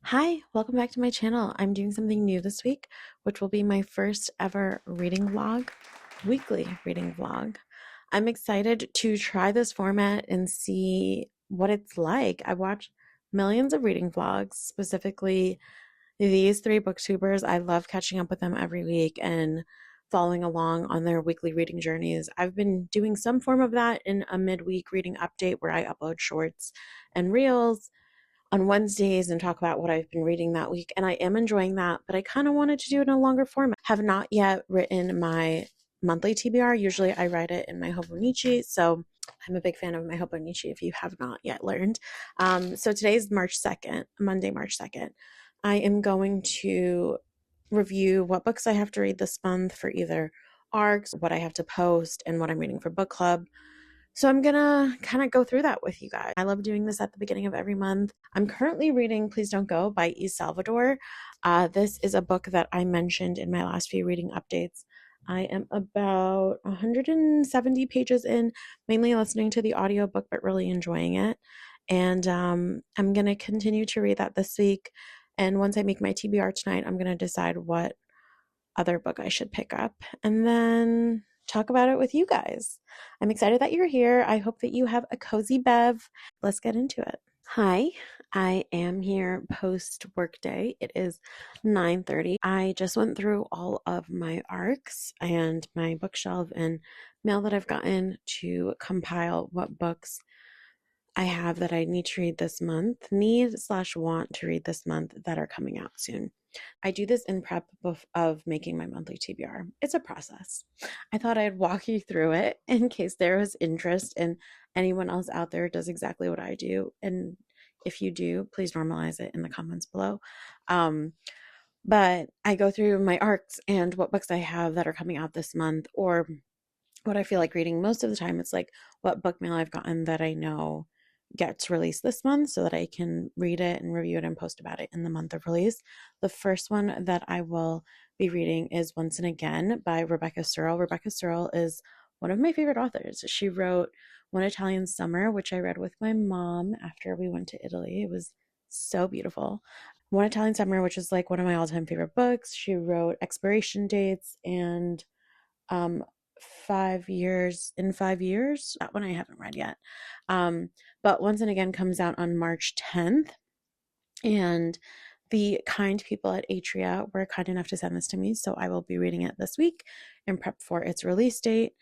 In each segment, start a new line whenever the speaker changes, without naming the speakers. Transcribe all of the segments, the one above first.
Hi, welcome back to my channel. I'm doing something new this week, which will be my first ever reading vlog, weekly reading vlog. I'm excited to try this format and see what it's like. I watch millions of reading vlogs, specifically these three booktubers. I love catching up with them every week and following along on their weekly reading journeys. I've been doing some form of that in a midweek reading update where I upload shorts and reels on Wednesdays and talk about what I've been reading that week. And I am enjoying that, but I kind of wanted to do it in a longer format. Have not yet written my monthly TBR. Usually I write it in my Hobonichi. So I'm a big fan of my Hobonichi if you have not yet learned. So today's March 2nd, Monday, March 2nd. I am going to review what books I have to read this month for either ARCs, what I have to post, and what I'm reading for book club. So I'm gonna kind of go through that with you guys. I love doing this at the beginning of every month. I'm currently reading Please Don't Go by Salvador. This is a book that I mentioned in my last few reading updates. I am about 170 pages in, mainly listening to the audiobook, but really enjoying it. And I'm going to continue to read that this week. And once I make my TBR tonight, I'm going to decide what other book I should pick up and then talk about it with you guys. I'm excited that you're here. I hope that you have a cozy bev. Let's get into it. Hi, I am here post workday. It is 9:30. I just went through all of my ARCs and my bookshelf and mail that I've gotten to compile what books I have that I need to read this month, need/want to read this month that are coming out soon. I do this in prep of making my monthly TBR. It's a process. I thought I'd walk you through it in case there was interest and anyone else out there does exactly what I do. And if you do, please normalize it in the comments below. But I go through my ARCs and what books I have that are coming out this month, or what I feel like reading most of the time. It's like what book mail I've gotten that I know gets released this month so that I can read it and review it and post about it in the month of release. The first one that I will be reading is Once and Again by Rebecca Searle. Rebecca Searle is one of my favorite authors. She wrote One Italian Summer, which I read with my mom after we went to Italy. It was so beautiful. One Italian Summer, which is like one of my all-time favorite books. She wrote Expiration Dates and um 5 years in 5 years. That one I haven't read yet. But Once and Again comes out on March 10th, and the kind people at Atria were kind enough to send this to me, so I will be reading it this week in prep for its release date.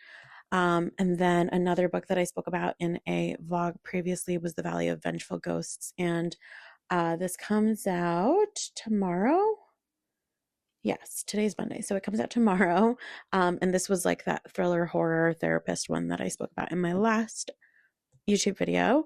And then another book that I spoke about in a vlog previously was The Valley of Vengeful Ghosts, and this comes out tomorrow. Yes, today's Monday, so it comes out tomorrow. And this was like that thriller horror therapist one that I spoke about in my last YouTube video.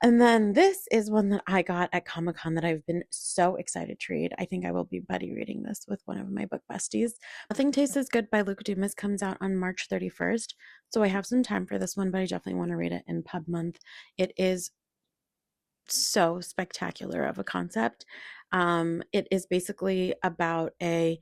And then this is one that I got at Comic-Con that I've been so excited to read. I think I will be buddy reading this with one of my book besties. Nothing Tastes as Good by Luke Dumas comes out on March 31st. So I have some time for this one, but I definitely want to read it in pub month. It is so spectacular of a concept. It is basically about a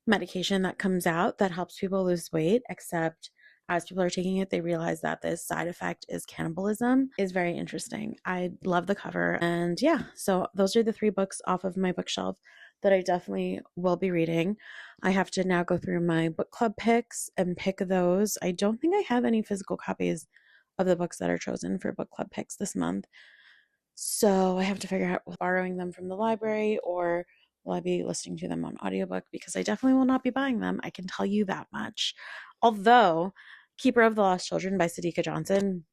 medication that comes out that helps people lose weight, except as people are taking it, they realize that this side effect is cannibalism. Is very interesting. I love the cover. And yeah, so those are the three books off of my bookshelf that I definitely will be reading. I have to now go through my book club picks and pick those. I don't think I have any physical copies of the books that are chosen for book club picks this month. So I have to figure out borrowing them from the library, or will I be listening to them on audiobook, because I definitely will not be buying them. I can tell you that much. Although Keeper of the Lost Children by Sadika Johnson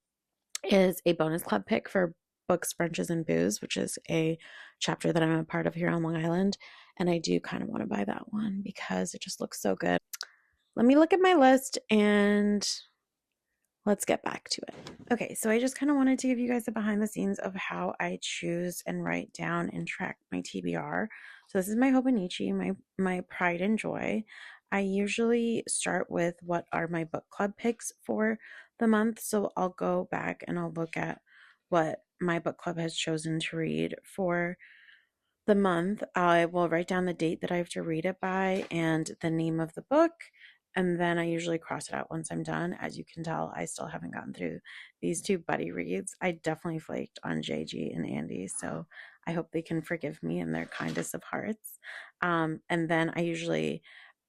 is a bonus club pick for Books, Brunches, and Booze, which is a chapter that I'm a part of here on Long Island. And I do kind of want to buy that one because it just looks so good. Let me look at my list and let's get back to it. Okay, so I just kind of wanted to give you guys the behind the scenes of how I choose and write down and track my TBR. So this is my Hobonichi, my pride and joy. I usually start with what are my book club picks for the month. So I'll go back and I'll look at what my book club has chosen to read for the month. I will write down the date that I have to read it by and the name of the book. And then I usually cross it out once I'm done. As you can tell, I still haven't gotten through these two buddy reads. I definitely flaked on JG and Andy, so I hope they can forgive me in their kindest of hearts. And then I usually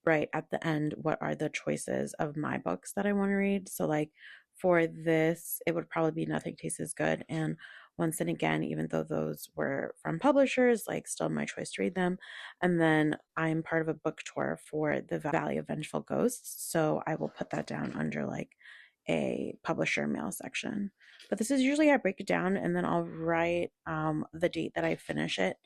write at the end what are the choices of my books that I want to read. So, like for this, it would probably be Nothing Tastes as Good and Once and Again, even though those were from publishers, like still my choice to read them. And then I'm part of a book tour for the Valley of Vengeful Ghosts. So I will put that down under like a publisher mail section. But this is usually I break it down and then I'll write the date that I finish it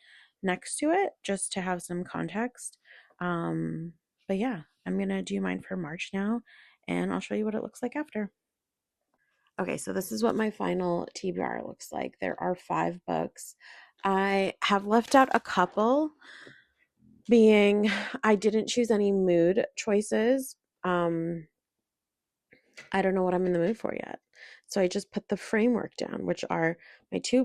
next to it just to have some context. But yeah, I'm going to do mine for March now and I'll show you what it looks like after. Okay, so this is what my final TBR looks like. There are 5 books. I have left out a couple, being I didn't choose any mood choices. I don't know what I'm in the mood for yet. So I just put the framework down, which are my 2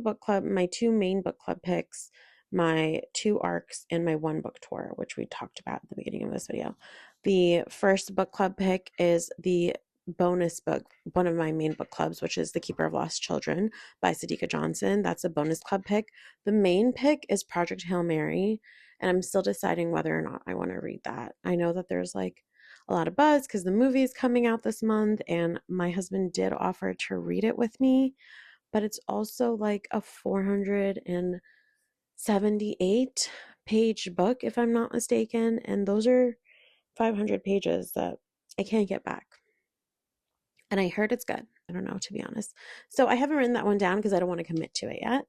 main book club picks, my 2 arcs, and my 1 book tour, which we talked about at the beginning of this video. The first book club pick is the bonus book, one of my main book clubs, which is The Keeper of Lost Children by Sadika Johnson. That's a bonus club pick. The main pick is Project Hail Mary, and I'm still deciding whether or not I want to read that. I know that there's like a lot of buzz because the movie is coming out this month, and my husband did offer to read it with me, but it's also like a 478 page book, if I'm not mistaken, and those are 500 pages that I can't get back. And I heard it's good. I don't know, to be honest. So I haven't written that one down because I don't want to commit to it yet.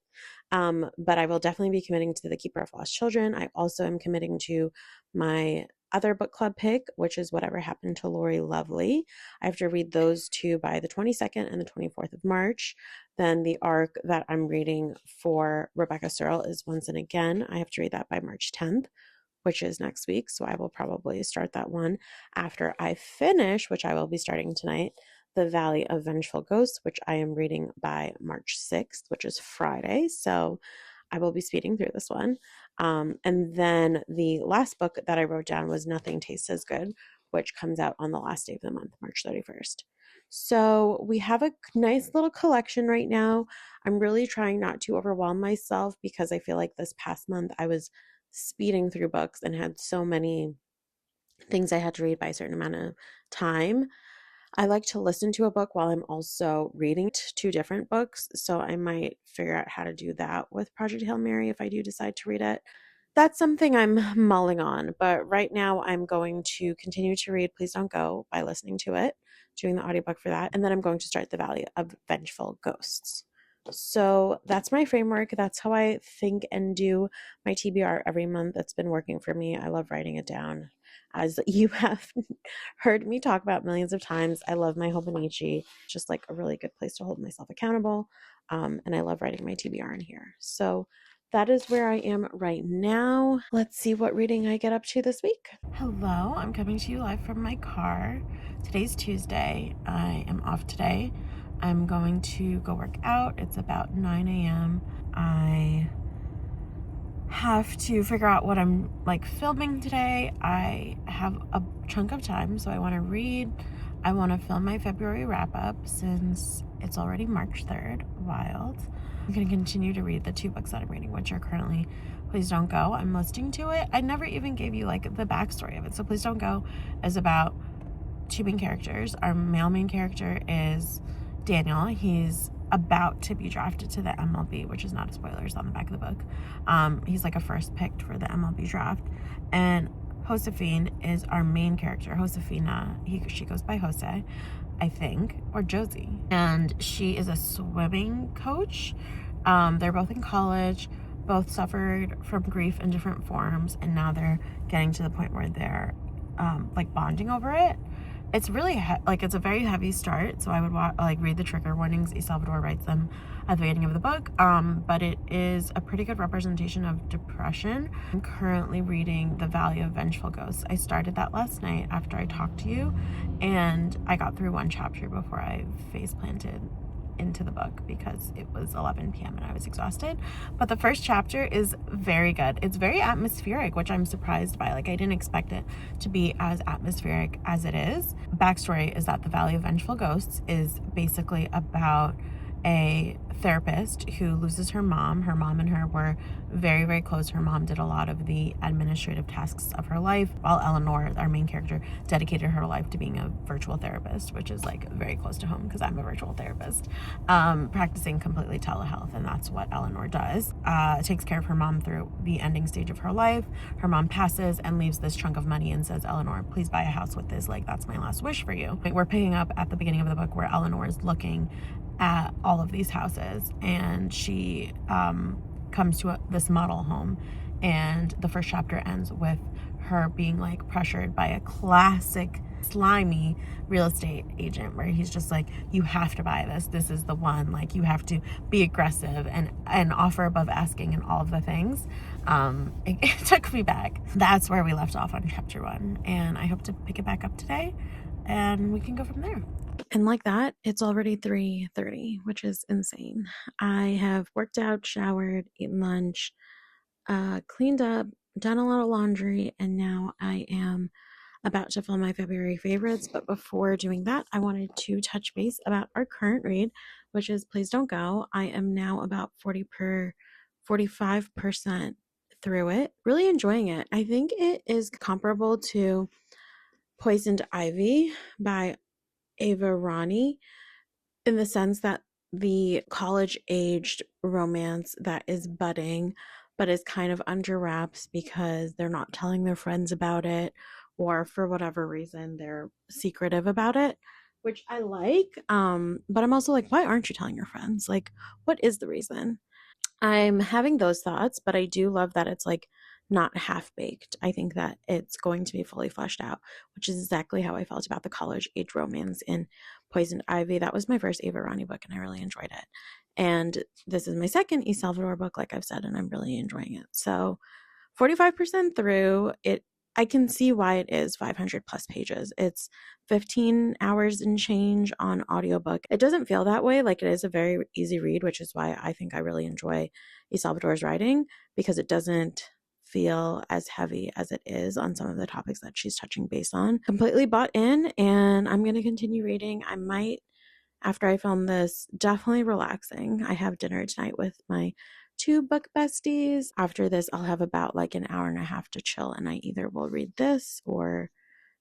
But I will definitely be committing to The Keeper of Lost Children. I also am committing to my other book club pick, which is Whatever Happened to Lori Lovely. I have to read those 2 by the 22nd and the 24th of March. Then the arc that I'm reading for Rebecca Searle is Once and Again. I have to read that by March 10th, which is next week. So I will probably start that one after I finish, which I will be starting tonight, The Valley of Vengeful Ghosts, which I am reading by March 6th, which is Friday. So I will be speeding through this one. And then the last book that I wrote down was Nothing Tastes as Good, which comes out on the last day of the month, March 31st. So we have a nice little collection right now. I'm really trying not to overwhelm myself because I feel like this past month I was speeding through books and had so many things I had to read by a certain amount of time. I like to listen to a book while I'm also reading 2 different books, so I might figure out how to do that with Project Hail Mary if I do decide to read it. That's something I'm mulling on, but right now I'm going to continue to read Please Don't Go by listening to it, doing the audiobook for that, and then I'm going to start The Valley of Vengeful Ghosts. So that's my framework. That's how I think and do my TBR every month. It's been working for me. I love writing it down. As you have heard me talk about millions of times, I love my Hobonichi. It's just like a really good place to hold myself accountable. And I love writing my TBR in here. So that is where I am right now. Let's see what reading I get up to this week. Hello, I'm coming to you live from my car. Today's Tuesday. I am off today. I'm going to go work out. It's about 9 a.m. I have to figure out what I'm like filming today. I have a chunk of time, so I want to read. I want to film my February wrap up since it's already March 3rd. Wild. I'm going to continue to read the 2 books that I'm reading, which are currently Please Don't Go. I'm listening to it. I never even gave you like the backstory of it. So Please Don't Go is about 2 main characters. Our male main character is Daniel. He's about to be drafted to the MLB, which is not a spoiler, it's on the back of the book. He's like a first picked for the MLB draft. And Josephine is our main character. Josefina, she goes by Jose, I think, or Josie. And she is a swimming coach. They're both in college, both suffered from grief in different forms, and now they're getting to the point where they're like bonding over it. It's really it's a very heavy start, so I would read the trigger warnings. Salvador writes them at the beginning of the book, but it is a pretty good representation of depression. I'm currently reading The Valley of Vengeful Ghosts. I started that last night after I talked to you, and I got through 1 chapter before I face planted into the book because it was 11 p.m. and I was exhausted. But the first chapter is very good. It's very atmospheric, which I'm surprised by. Like, I didn't expect it to be as atmospheric as it is. Backstory is that The Valley of Vengeful Ghosts is basically about a therapist who loses her mom. Her mom and her were very, very close. Her mom did a lot of the administrative tasks of her life, while Eleanor, our main character, dedicated her life to being a virtual therapist, which is like very close to home because I'm a virtual therapist, practicing completely telehealth, and that's what Eleanor does. Takes care of her mom through the ending stage of her life. Her mom passes and leaves this chunk of money and says, Eleanor, please buy a house with this. Like, that's my last wish for you. We're picking up at the beginning of the book where Eleanor is looking at all of these houses, and she comes to this model home, and the first chapter ends with her being like pressured by a classic slimy real estate agent where he's just like, you have to buy this is the one, like you have to be aggressive and offer above asking and all of the things. It took me back. That's where we left off on chapter 1, and I hope to pick it back up today and we can go from there. And like that, it's already 3:30, which is insane. I have worked out, showered, eaten lunch, cleaned up, done a lot of laundry, and now I am about to film my February favorites. But before doing that, I wanted to touch base about our current read, which is Please Don't Go. I am now about 45% through it. Really enjoying it. I think it is comparable to Poisoned Ivy by Ava Rani, in the sense that the college-aged romance that is budding but is kind of under wraps because they're not telling their friends about it, or for whatever reason they're secretive about it, which I like. But I'm also like, why aren't you telling your friends? Like, what is the reason? I'm having those thoughts, but I do love that it's like not half baked. I think that it's going to be fully fleshed out, which is exactly how I felt about the college age romance in Poisoned Ivy. That was my first Ava Rani book, and I really enjoyed it. And this is my second Salvador book, like I've said, and I'm really enjoying it. So 45% through it. I can see why it is 500 plus pages. It's 15 hours and change on audiobook. It doesn't feel that way. Like, it is a very easy read, which is why I think I really enjoy Salvador's writing, because it doesn't feel as heavy as it is on some of the topics that she's touching base on. Completely bought in, and I'm going to continue reading. I might, after I film this, definitely relaxing. I have dinner tonight with my 2 book besties. After this, I'll have about like an hour and a half to chill, and I either will read this or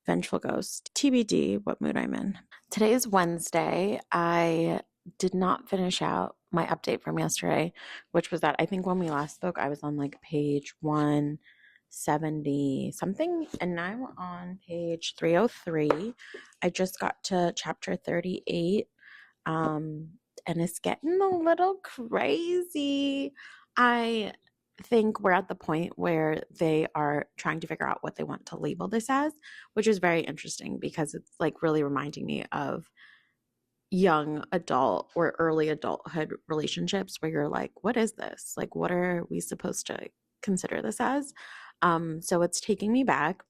Vengeful Ghost. TBD what mood I'm in. Today is Wednesday. I did not finish out my update from yesterday, which was that I think when we last spoke, I was on like page 170 something, and now we're on page 303. I just got to chapter 38. And it's getting a little crazy. I think we're at the point where they are trying to figure out what they want to label this as, which is very interesting because it's like really reminding me of young adult or early adulthood relationships where you're like, what is this? Like, what are we supposed to consider this as? So it's taking me back.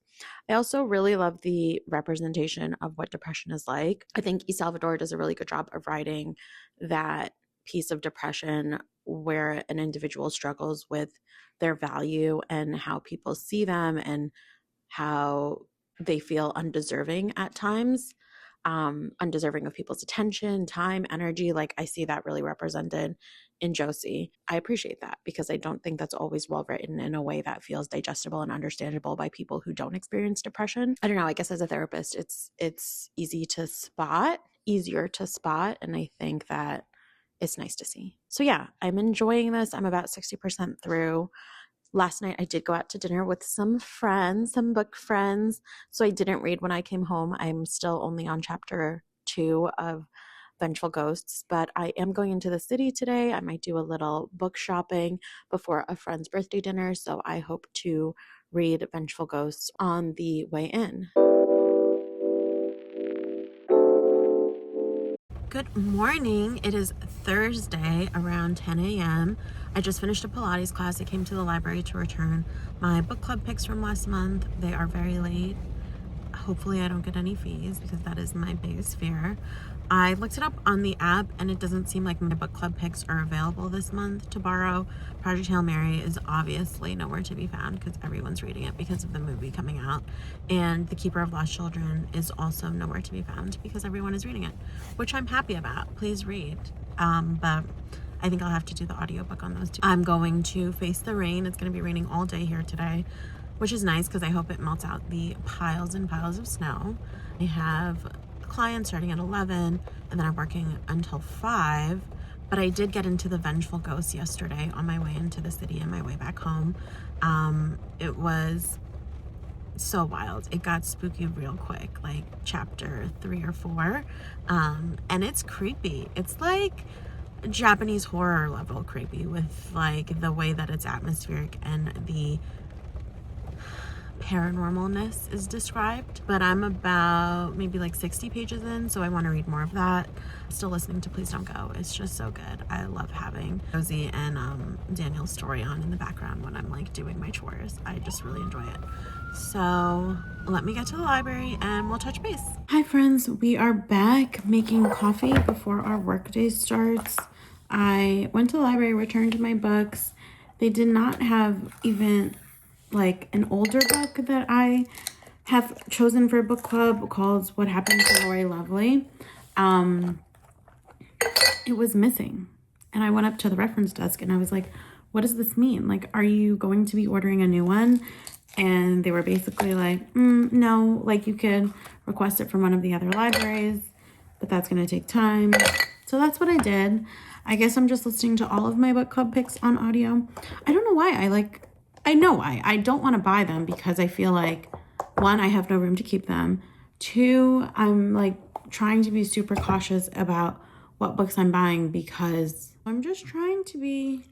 I also really love the representation of what depression is like. I think Salvador does a really good job of writing that piece of depression where an individual struggles with their value and how people see them and how they feel undeserving at times, undeserving of people's attention, time, energy. Like, I see that really represented in Josie. I appreciate that because I don't think that's always well written in a way that feels digestible and understandable by people who don't experience depression. I don't know, I guess as a therapist, it's easier to spot, and I think that it's nice to see. So yeah, I'm enjoying this. I'm about 60% through. Last night I did go out to dinner with some friends, some book friends. So I didn't read when I came home. I'm still only on chapter 2 of Vengeful Ghosts, but I am going into the city today. I might do a little book shopping before a friend's birthday dinner. So I hope to read Vengeful Ghosts on the way in. Good morning. It is Thursday around 10 a.m. I just finished a Pilates class. I came to the library to return my book club picks from last month. They are very late. Hopefully I don't get any fees because that is my biggest fear. I looked it up on the app and it doesn't seem like my book club picks are available this month to borrow. Project Hail Mary is obviously nowhere to be found because everyone's reading it because of the movie coming out. And The Keeper of Lost Children is also nowhere to be found because everyone is reading it, which I'm happy about. Please read. But I think I'll have to do the audiobook on those two. I'm going to face the rain. It's going to be raining all day here today, which is nice because I hope it melts out the piles and piles of snow. I have clients starting at 11 and then I'm working until 5. But I did get into the Vengeful Ghost yesterday on my way into the city and my way back home. It was so wild. It got spooky real quick, like chapter 3 or 4. And it's creepy. It's like Japanese horror level creepy with like the way that it's atmospheric and the paranormalness is described. But I'm about maybe like 60 pages in, so I want to read more of that. Still listening to Please Don't Go. It's just so good. I love having Rosie and Daniel's story on in the background when I'm like doing my chores. I just really enjoy it. So let me get to the library and we'll touch base. Hi friends, we are back making coffee before our workday starts. I went to the library, returned my books. They did not have even like an older book that I have chosen for a book club called What Happened to Lori Lovely. It was missing. And I went up to the reference desk and I was like, what does this mean? Like, are you going to be ordering a new one? And they were basically like, no, like you could request it from one of the other libraries, but that's going to take time. So that's what I did. I guess I'm just listening to all of my book club picks on audio. I don't know why. I know why. I don't want to buy them because I feel like, one, I have no room to keep them. Two, I'm like trying to be super cautious about what books I'm buying because I'm just trying to be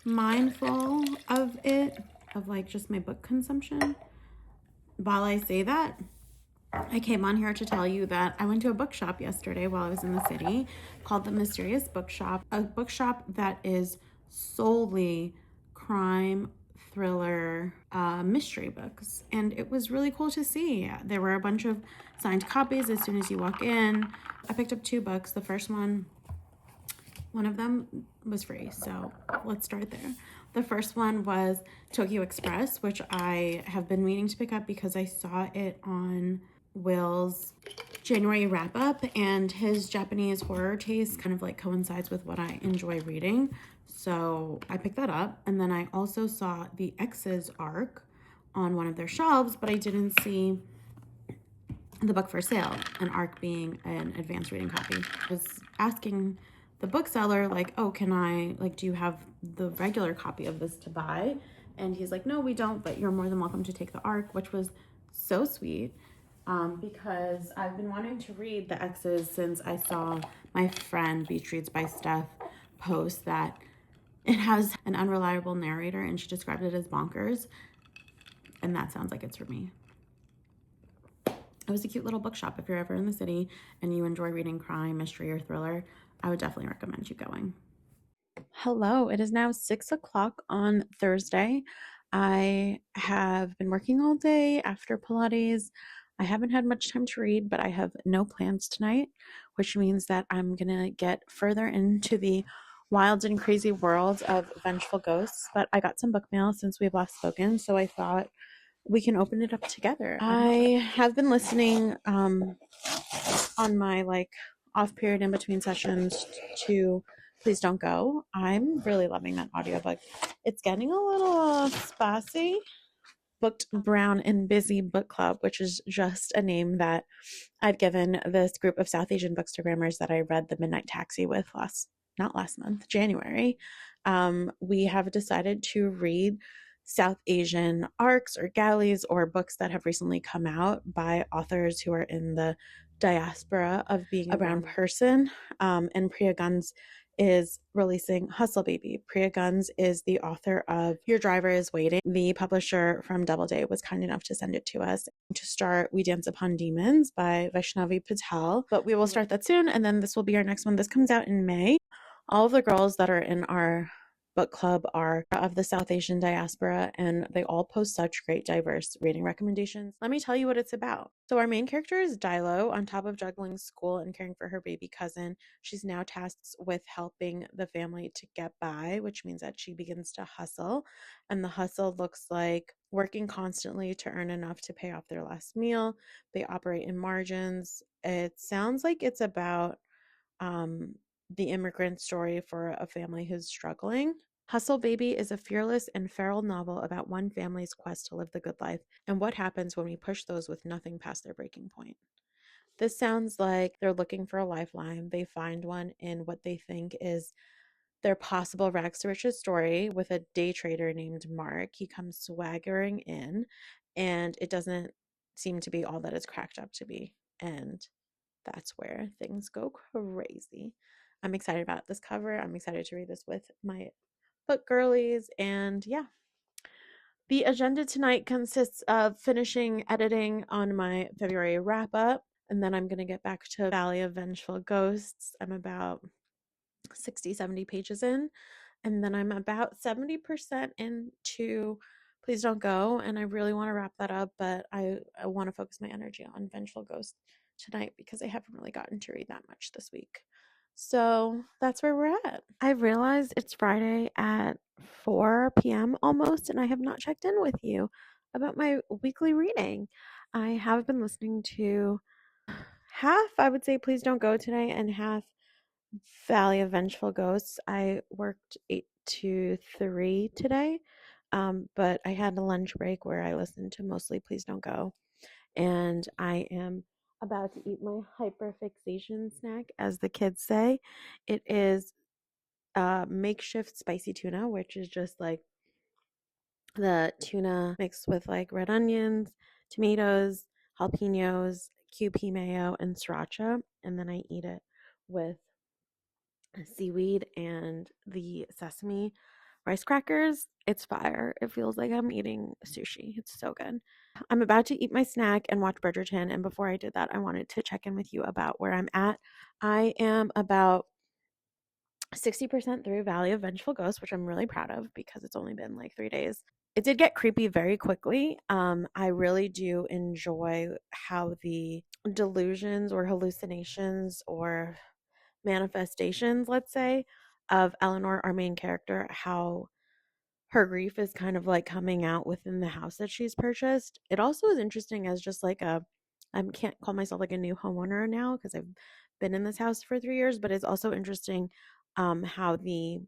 mindful of it, of like just my book consumption. While I say that, I came on here to tell you that I went to a bookshop yesterday while I was in the city called The Mysterious Bookshop, a bookshop that is solely crime, thriller, mystery books. And it was really cool to see. There were a bunch of signed copies as soon as you walk in. I picked up 2 books. The first one of them was free, so let's start there. The first one was Tokyo Express, which I have been meaning to pick up because I saw it on Will's January wrap up, and his Japanese horror taste kind of like coincides with what I enjoy reading. So I picked that up, and then I also saw the X's arc on one of their shelves, but I didn't see the book for sale, an arc being an advanced reading copy. I was asking the bookseller, like, oh, can I, like, do you have the regular copy of this to buy? And he's like, no, we don't, but you're more than welcome to take the arc, which was so sweet. Because I've been wanting to read the X's since I saw my friend Beach Reads by Steph post that it has an unreliable narrator and she described it as bonkers. And that sounds like it's for me. It was a cute little bookshop. If you're ever in the city and you enjoy reading crime, mystery, or thriller, I would definitely recommend you going. Hello, it is now 6 o'clock on Thursday. I have been working all day after Pilates. I haven't had much time to read, but I have no plans tonight, which means that I'm gonna get further into the wild and crazy world of Vengeful Ghosts. But I got some book mail since we've last spoken, so I thought we can open it up together. I have been listening on my like off period in between sessions to Please Don't Go. I'm really loving that audiobook. It's getting a little spicy. Booked Brown and Busy Book Club, which is just a name that I've given this group of South Asian bookstagrammers that I read The Midnight Taxi with not last month, January. We have decided to read South Asian arcs or galleys or books that have recently come out by authors who are in the diaspora of being a brown person. And Priya Guns is releasing Hustle Baby. Priya Guns is the author of Your Driver is Waiting. The publisher from Doubleday was kind enough to send it to us. To start, We Dance Upon Demons by Vaishnavi Patel, but we will start that soon, and then this will be our next one. This comes out in May. All of the girls that are in our book club are of the South Asian diaspora, and they all post such great diverse reading recommendations. Let me tell you what it's about. So our main character is Dilo. On top of juggling school and caring for her baby cousin, she's now tasked with helping the family to get by, which means that she begins to hustle. And the hustle looks like working constantly to earn enough to pay off their last meal. They operate in margins. It sounds like it's about the immigrant story for a family who's struggling. Hustle Baby is a fearless and feral novel about one family's quest to live the good life and what happens when we push those with nothing past their breaking point. This sounds like they're looking for a lifeline. They find one in what they think is their possible rags to riches story with a day trader named Mark. He comes swaggering in, and it doesn't seem to be all that it's cracked up to be. And that's where things go crazy. I'm excited about this cover. I'm excited to read this with my book girlies. And yeah, the agenda tonight consists of finishing editing on my February wrap up. And then I'm going to get back to Valley of Vengeful Ghosts. I'm about 60, 70 pages in. And then I'm about 70% into Please Don't Go. And I really want to wrap that up, but I want to focus my energy on Vengeful Ghost tonight because I haven't really gotten to read that much this week. So that's where we're at. I realized it's Friday at 4 p.m. almost, and I have not checked in with you about my weekly reading. I have been listening to half, I would say, Please Don't Go today, and half Valley of Vengeful Ghosts. I worked 8 to 3 today, but I had a lunch break where I listened to mostly Please Don't Go. And I am about to eat my hyperfixation snack, as the kids say. It is makeshift spicy tuna, which is just like the tuna mixed with like red onions, tomatoes, jalapenos, QP mayo, and sriracha. And then I eat it with seaweed and the sesame rice crackers. It's fire. It feels like I'm eating sushi. It's so good. I'm about to eat my snack and watch Bridgerton. And before I did that, I wanted to check in with you about where I'm at. I am about 60% through Valley of Vengeful Ghosts, which I'm really proud of because it's only been like 3 days. It did get creepy very quickly. I really do enjoy how the delusions or hallucinations or manifestations, let's say, of Eleanor, our main character, how her grief is kind of like coming out within the house that she's purchased. It also is interesting as just like I can't call myself like a new homeowner now because I've been in this house for 3 years, but it's also interesting how the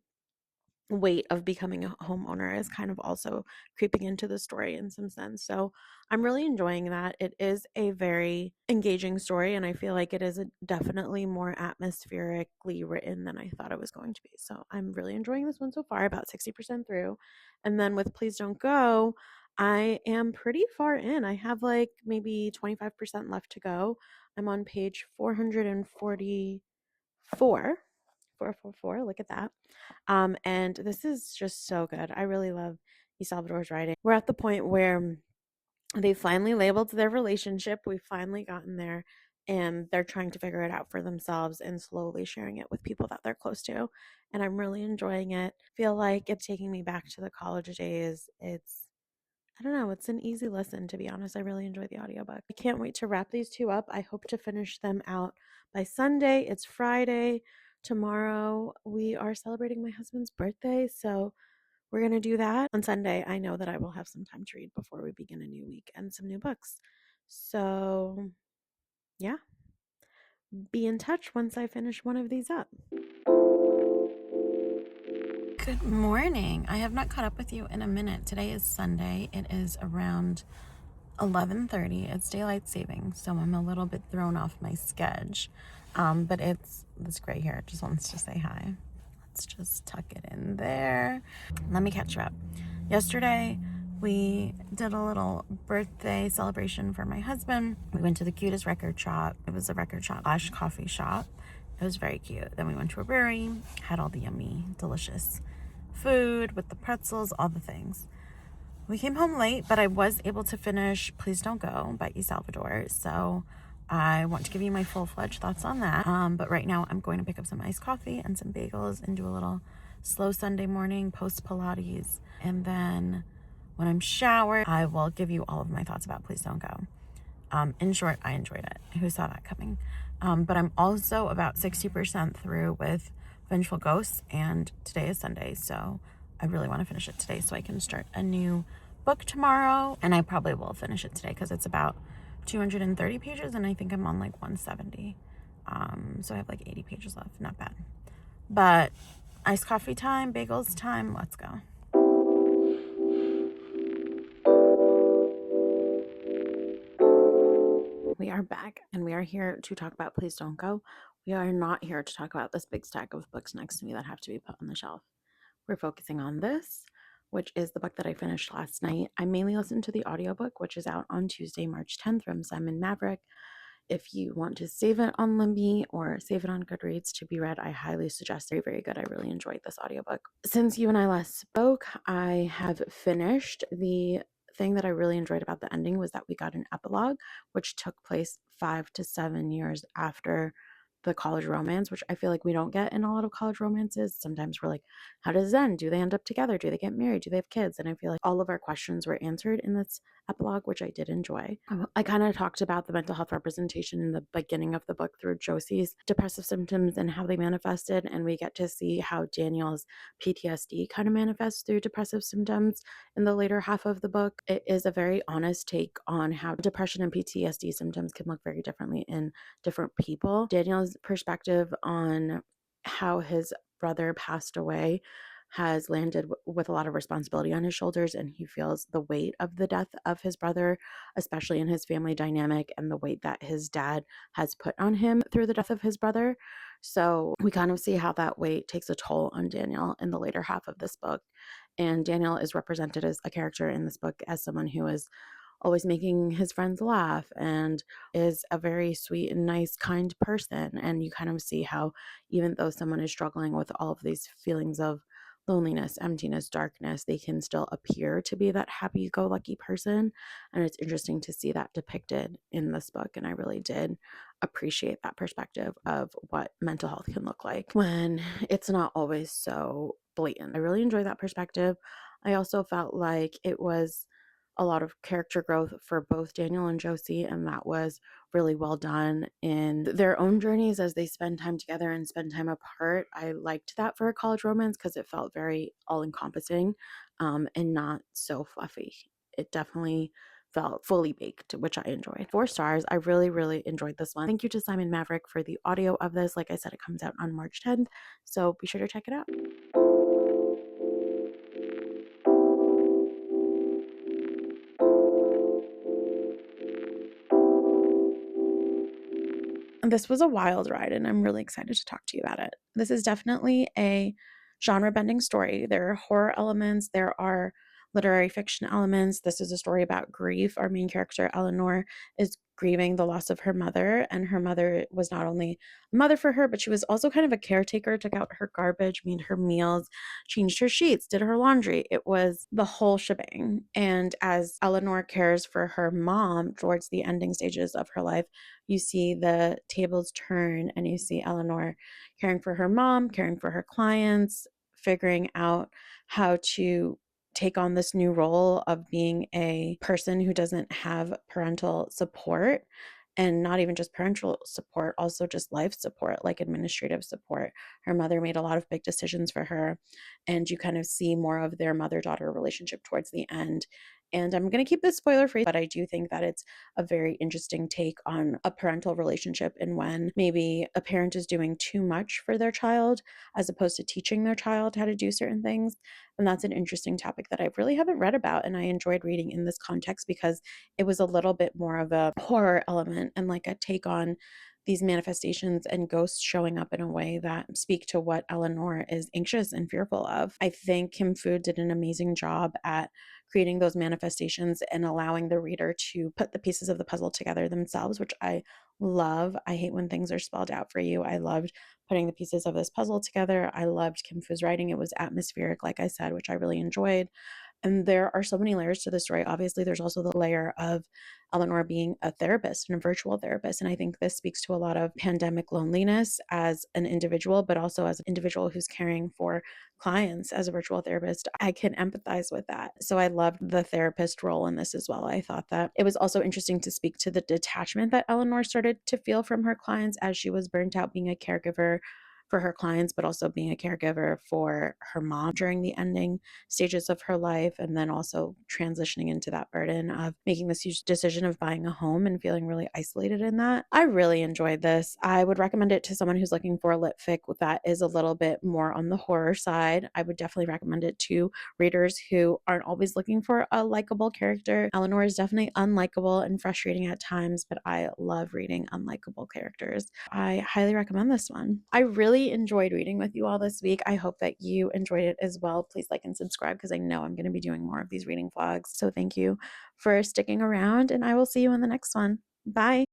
weight of becoming a homeowner is kind of also creeping into the story in some sense. So I'm really enjoying that. It is a very engaging story, and I feel like it is definitely more atmospherically written than I thought it was going to be. So I'm really enjoying this one so far, about 60% through. And then with Please Don't Go, I am pretty far in. I have like maybe 25% left to go. I'm on page 444. 444, look at that. And this is just so good. I really love Salvador's writing. We're at the point where they finally labeled their relationship. We've finally gotten there, and they're trying to figure it out for themselves and slowly sharing it with people that they're close to. And I'm really enjoying it. Feel like it's taking me back to the college days. I don't know, it's an easy listen, to be honest. I really enjoy the audiobook. I can't wait to wrap these two up. I hope to finish them out by Sunday. It's Friday. Tomorrow we are celebrating my husband's birthday, so we're going to do that. On Sunday, I know that I will have some time to read before we begin a new week and some new books. So, yeah. Be in touch once I finish one of these up. Good morning. I have not caught up with you in a minute. Today is Sunday. It is around 11:30. It's daylight savings, so I'm a little bit thrown off my sketch. But it's this gray hair just wants to say hi. Let's just tuck it in there. Let me catch you up. Yesterday, we did a little birthday celebration for my husband. We went to the cutest record shop. It was a record shop / coffee shop. It was very cute. Then we went to a brewery, had all the yummy, delicious food with the pretzels, all the things. We came home late, but I was able to finish Please Don't Go by Salvador. So I want to give you my full-fledged thoughts on that. But right now I'm going to pick up some iced coffee and some bagels and do a little slow Sunday morning post Pilates. And then when I'm showered, I will give you all of my thoughts about Please Don't Go. In short, I enjoyed it. Who saw that coming? But I'm also about 60% through with Vengeful Ghosts, and today is Sunday, so I really want to finish it today so I can start a new book tomorrow. And I probably will finish it today because it's about 230 pages, and I think I'm on like 170. So I have like 80 pages left. Not bad. But iced coffee time, bagels time. Let's go. We are back, and we are here to talk about Please Don't Go. We are not here to talk about this big stack of books next to me that have to be put on the shelf. We're focusing on this, which is the book that I finished last night. I mainly listened to the audiobook, which is out on Tuesday, March 10th from Simon Maverick. If you want to save it on Libby or save it on Goodreads to be read, I highly suggest it. Very good. I really enjoyed this audiobook. Since you and I last spoke, I have finished. The thing that I really enjoyed about the ending was that we got an epilogue, which took place 5 to 7 years after the college romance, which I feel like we don't get in a lot of college romances. Sometimes we're like, how does it end? Do they end up together? Do they get married? Do they have kids? And I feel like all of our questions were answered in this epilogue, which I did enjoy. I kind of talked about the mental health representation in the beginning of the book through Josie's depressive symptoms and how they manifested, and we get to see how Daniel's PTSD kind of manifests through depressive symptoms in the later half of the book. It is a very honest take on how depression and PTSD symptoms can look very differently in different people. Daniel's perspective on how his brother passed away has landed with a lot of responsibility on his shoulders, and he feels the weight of the death of his brother, especially in his family dynamic, and the weight that his dad has put on him through the death of his brother. So we kind of see how that weight takes a toll on Daniel in the later half of this book. And Daniel is represented as a character in this book as someone who is always making his friends laugh and is a very sweet and nice, kind person. And you kind of see how, even though someone is struggling with all of these feelings of loneliness, emptiness, darkness, they can still appear to be that happy-go-lucky person. And it's interesting to see that depicted in this book. And I really did appreciate that perspective of what mental health can look like when it's not always so blatant. I really enjoyed that perspective. I also felt like it was a lot of character growth for both Daniel and Josie, and that was really well done in their own journeys as they spend time together and spend time apart. I liked that for a college romance because it felt very all-encompassing and not so fluffy. It definitely felt fully baked, which I enjoyed. 4 stars. I really, really enjoyed this one. Thank you to Simon Maverick for the audio of this. Like I said, it comes out on March 10th, so be sure to check it out. This was a wild ride, and I'm really excited to talk to you about it. This is definitely a genre-bending story. There are horror elements, there are literary fiction elements. This is a story about grief. Our main character, Eleanor, is grieving the loss of her mother, and her mother was not only a mother for her, but she was also kind of a caretaker, took out her garbage, made her meals, changed her sheets, did her laundry. It was the whole shebang. And as Eleanor cares for her mom towards the ending stages of her life, you see the tables turn, and you see Eleanor caring for her mom, caring for her clients, figuring out how to take on this new role of being a person who doesn't have parental support, and not even just parental support, also just life support, like administrative support. Her mother made a lot of big decisions for her, and you kind of see more of their mother-daughter relationship towards the end. And I'm going to keep this spoiler free, but I do think that it's a very interesting take on a parental relationship, and when maybe a parent is doing too much for their child as opposed to teaching their child how to do certain things. And that's an interesting topic that I really haven't read about, and I enjoyed reading in this context because it was a little bit more of a horror element and like a take on these manifestations and ghosts showing up in a way that speak to what Eleanor is anxious and fearful of. I think Kim Fu did an amazing job at creating those manifestations and allowing the reader to put the pieces of the puzzle together themselves, which I love. I hate when things are spelled out for you. I loved putting the pieces of this puzzle together. I loved Kim Fu's writing. It was atmospheric, like I said, which I really enjoyed. And there are so many layers to the story. Obviously, there's also the layer of Eleanor being a therapist and a virtual therapist. And I think this speaks to a lot of pandemic loneliness as an individual, but also as an individual who's caring for clients as a virtual therapist. I can empathize with that. So I loved the therapist role in this as well. I thought that it was also interesting to speak to the detachment that Eleanor started to feel from her clients as she was burnt out being a caregiver for her clients, but also being a caregiver for her mom during the ending stages of her life, and then also transitioning into that burden of making this huge decision of buying a home and feeling really isolated in that. I really enjoyed this. I would recommend it to someone who's looking for a lit fic that is a little bit more on the horror side. I would definitely recommend it to readers who aren't always looking for a likable character. Eleanor is definitely unlikable and frustrating at times, but I love reading unlikable characters. I highly recommend this one. I really enjoyed reading with you all this week. I hope that you enjoyed it as well. Please like and subscribe because I know I'm going to be doing more of these reading vlogs. So thank you for sticking around, and I will see you in the next one. Bye.